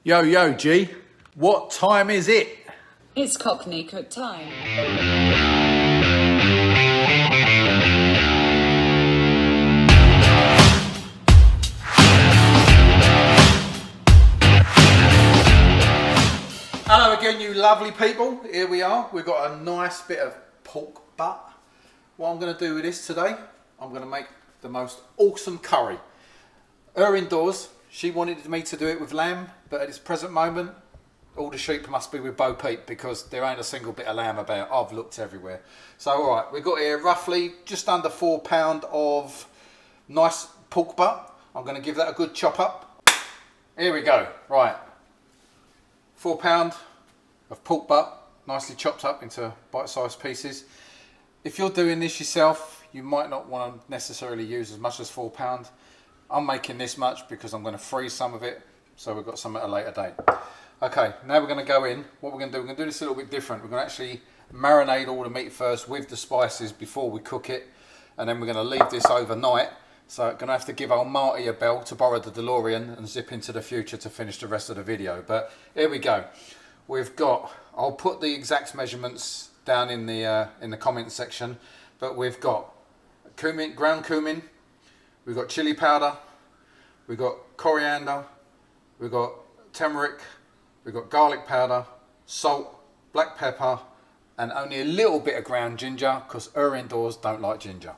Yo, yo, G, what time is it? It's Cockney cook time. Hello again, you lovely people. Here we are. We've got a nice bit of pork butt. What I'm going to do with this today, I'm going to make the most awesome curry. Her indoors, she wanted me to do it with lamb, but at this present moment, all the sheep must be with Bo Peep because there ain't a single bit of lamb about. I've looked everywhere. So, all right, we've got here roughly just under 4 pounds of nice pork butt. I'm going to give that a good chop up. Here we go. Right. 4 pounds of pork butt, nicely chopped up into bite-sized pieces. If you're doing this yourself, you might not want to necessarily use as much as 4 pounds. I'm making this much because I'm going to freeze some of it, so we've got some at a later date. Okay, now we're going to go in. What we're going to do, we're going to do this a little bit different. We're going to actually marinate all the meat first with the spices before we cook it, and then we're going to leave this overnight. So I'm going to have to give old Marty a bell to borrow the DeLorean and zip into the future to finish the rest of the video. But here we go. We've got, I'll put the exact measurements down in the comment section, but we've got cumin, ground cumin, we've got chili powder, we've got coriander, we've got turmeric, we've got garlic powder, salt, black pepper, and only a little bit of ground ginger because her indoors don't like ginger.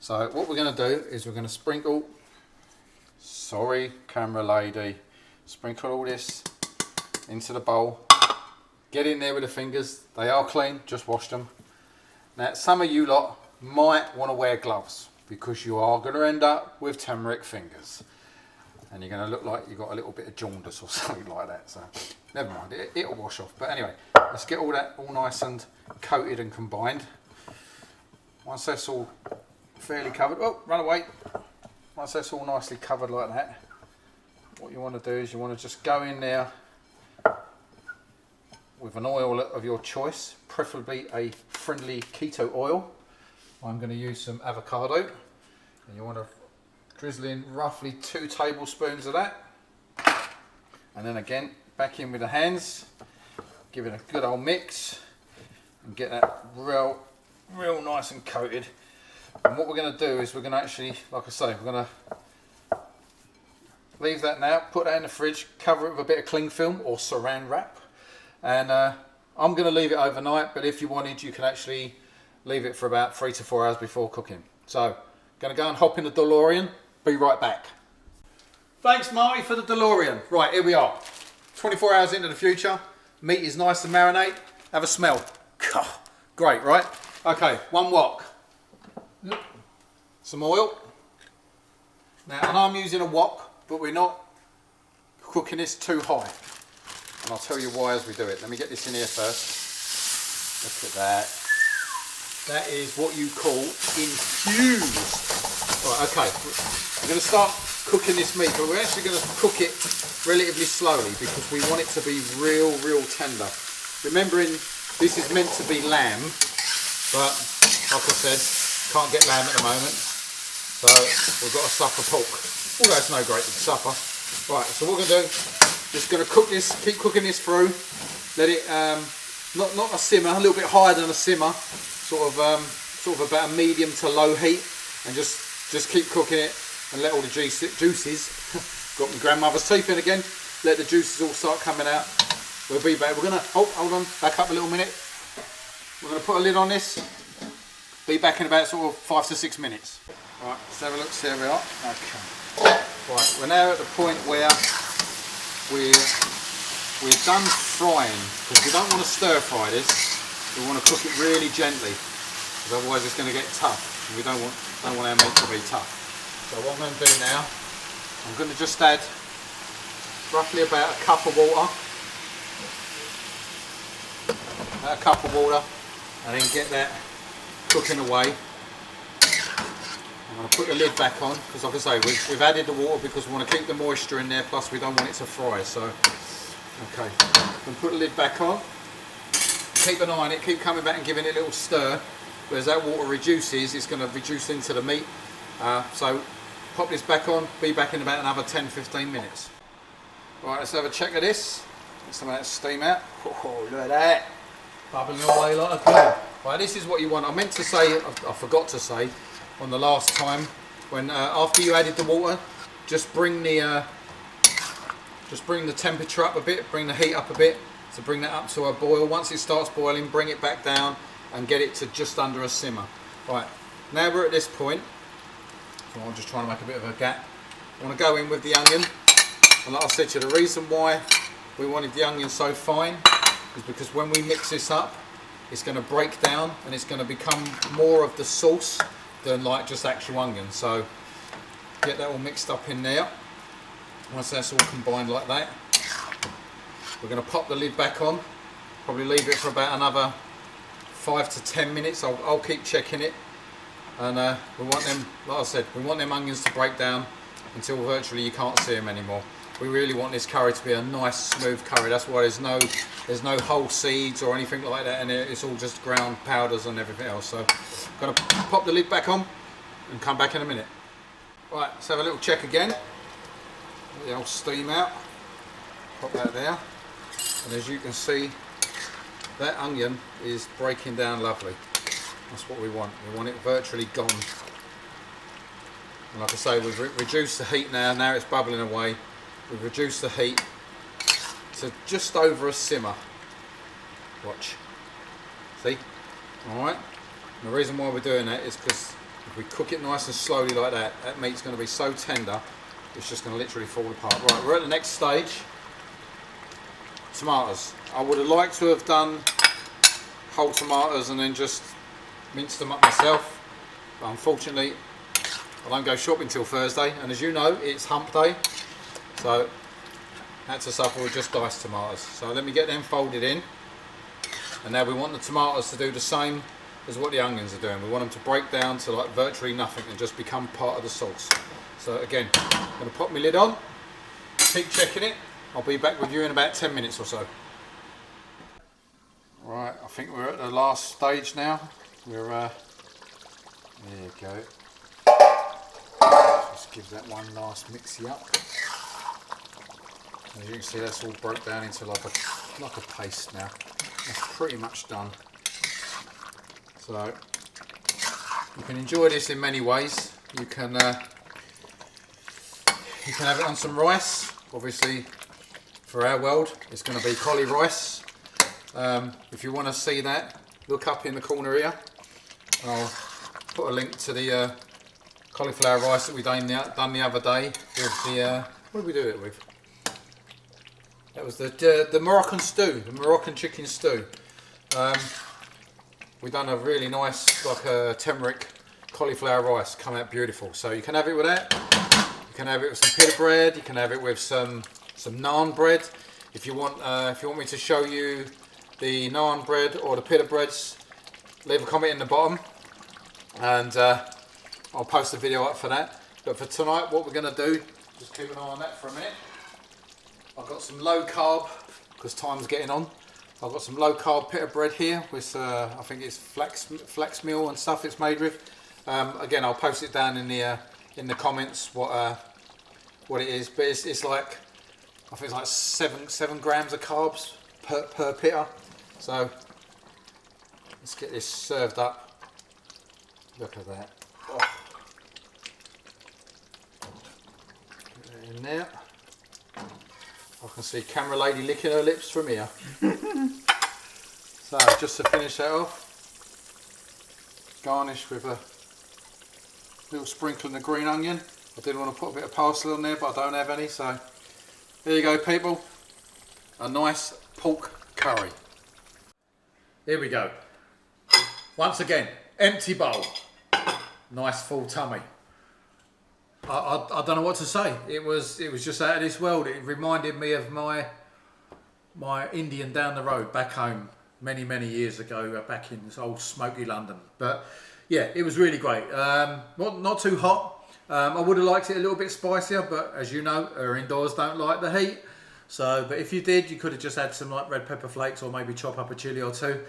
So what we're going to do is we're going to sprinkle, sorry camera lady, sprinkle all this into the bowl. Get in there with the fingers, they are clean, just wash them. Now some of you lot might want to wear gloves because you are going to end up with turmeric fingers. And you're going to look like you've got a little bit of jaundice or something like that. So never mind, it'll wash off. But anyway, let's get all that all nice and coated and combined. Once that's all fairly covered, oh, run away. Once that's all nicely covered like that, what you want to do is you want to just go in there with an oil of your choice, preferably a Finley keto oil. I'm going to use some avocado, and you want to drizzle in roughly 2 tablespoons of that, and then again back in with the hands, give it a good old mix and get that real nice and coated. And what we're going to do is we're going to actually, like I say, we're going to leave that now, put that in the fridge, cover it with a bit of cling film or saran wrap, and I'm going to leave it overnight, but if you wanted you can actually leave it for about 3 to 4 hours before cooking. So going to go and hop in the DeLorean, be right back. Thanks Marty for the DeLorean. Right, here we are, 24 hours into the future, meat is nice and marinate, have a smell. Great, right? Okay, one wok. Some oil. Now, I know I'm using a wok, but we're not cooking this too high. And I'll tell you why as we do it. Let me get this in here first. Look at that. That is what you call infused. Right, okay. We're going to start cooking this meat, but we're actually going to cook it relatively slowly because we want it to be real tender. Remembering this is meant to be lamb, but like I said, can't get lamb at the moment, so we've got to suffer pork. Although it's no great big supper. Right, so what we're going to do, just going to cook this, keep cooking this through, let it, not a simmer, a little bit higher than a simmer, sort of about a medium to low heat, and just keep cooking it and let all the juices, got my grandmother's teeth in again, let the juices all start coming out. We'll be back. We're going to, hold on, back up a little minute. We're going to put a lid on this. Be back in about sort of 5 to 6 minutes. Right, let's have a look, see how we are. Okay. Right, we're now at the point where we're done frying, because we don't want to stir fry this. We want to cook it really gently, because otherwise it's going to get tough. And we don't want our meat to be tough. So what I'm going to do now, I'm going to just add roughly about a cup of water. About a cup of water, and then get that cooking away. I'm going to put the lid back on because, like I say, we've added the water because we want to keep the moisture in there, plus we don't want it to fry. So, okay, I'm going to put the lid back on, keep an eye on it, keep coming back and giving it a little stir. But as that water reduces, it's going to reduce into the meat. So, pop this back on, be back in about another 10-15 minutes. Right, let's have a check of this. Get some of that steam out. Oh, look at that. Bubbling away like a glue. Right, this is what you want. I meant to say, I forgot to say, on the last time, when after you added the water, just bring the temperature up a bit, bring the heat up a bit, to bring that up to a boil. Once it starts boiling, bring it back down and get it to just under a simmer. Right, now we're at this point, so I'm just trying to make a bit of a gap. I want to go in with the onion, and like I said to you, the reason why we wanted the onion so fine is because when we mix this up, it's going to break down and it's going to become more of the sauce than like just actual onion. So get that all mixed up in there. Once that's all combined like that, we're going to pop the lid back on, probably leave it for about another 5 to 10 minutes. I'll keep checking it, and we want them, like I said, we want them onions to break down until virtually you can't see them anymore. We really want this curry to be a nice smooth curry. That's why there's no whole seeds or anything like that, and it's all just ground powders and everything else. So I'm going to pop the lid back on and come back in a minute. Right, let's have a little check again. Let the old steam out. Pop that there, and as you can see, that onion is breaking down lovely. That's what we want. We want it virtually gone. And like I say, we've reduced the heat now. Now it's bubbling away. We've reduced the heat to just over a simmer. Watch. See? Alright. The reason why we're doing that is because if we cook it nice and slowly like that, that meat's going to be so tender, it's just going to literally fall apart. Right, we're at the next stage. Tomatoes. I would have liked to have done whole tomatoes and then just minced them up myself. But unfortunately, I don't go shopping till Thursday, and as you know, it's hump day. So had to suffer with just diced tomatoes. So let me get them folded in, and now we want the tomatoes to do the same as what the onions are doing. We want them to break down to like virtually nothing and just become part of the sauce. So again, I'm going to pop my lid on, keep checking it. I'll be back with you in about 10 minutes or so. Right, I think we're at the last stage now. We're there you go. Just give that one last mixy up. As you can see, that's all broke down into like a paste now. That's pretty much done. So you can enjoy this in many ways. You can have it on some rice. Obviously, for our world, it's going to be cauli rice. If you want to see that, look up in the corner here. I'll put a link to the cauliflower rice that we done the other day with the what did we do it with? That was the Moroccan stew, the Moroccan chicken stew. We done a really nice like a turmeric cauliflower rice, come out beautiful. So you can have it with that. You can have it with some pita bread. You can have it with some naan bread. If you want me to show you the naan bread or the pita breads, leave a comment in the bottom, and I'll post a video up for that. But for tonight, what we're going to do, just keep an eye on that for a minute. I've got some low carb, because time's getting on. I've got some low carb pita bread here with I think it's flax meal and stuff it's made with. Again, I'll post it down in the comments what it is. But it's like, I think it's like 7 grams of carbs per pita. So let's get this served up. Look at that. Oh. Get that in there. I can see camera lady licking her lips from here. So just to finish that off, garnish with a little sprinkling of green onion. I did want to put a bit of parsley on there, but I don't have any. So there you go, people. A nice pork curry. Here we go. Once again, empty bowl. Nice full tummy. I don't know what to say. It was just out of this world. It reminded me of my Indian down the road back home many years ago, back in old smoky London. But yeah, it was really great. Not too hot. I would have liked it a little bit spicier, but as you know, our indoors don't like the heat. So, but if you did, you could have just had some like red pepper flakes or maybe chop up a chilli or two.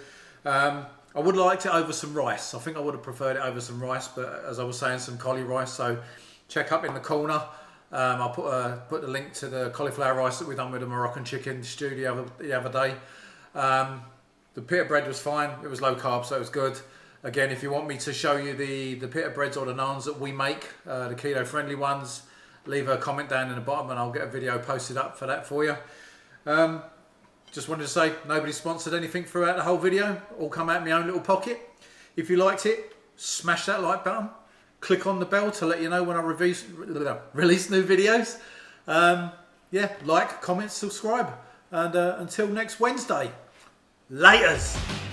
I would have liked it over some rice. I think I would have preferred it over some rice, but as I was saying, some cauli rice. So check up in the corner I'll put the link to the cauliflower rice that we done with the Moroccan chicken stew the other day. The pita bread was fine. It was low carb, so it was good. Again, if you want me to show you the pita breads or the naans that we make, the keto friendly ones, leave a comment down in the bottom and I'll get a video posted up for that for you. Just wanted to say, nobody sponsored anything throughout the whole video. All come out of my own little pocket. If you liked it, smash that like button. Click on the bell to let you know when I release new videos. Yeah, like, comment, subscribe. And until next Wednesday, laters.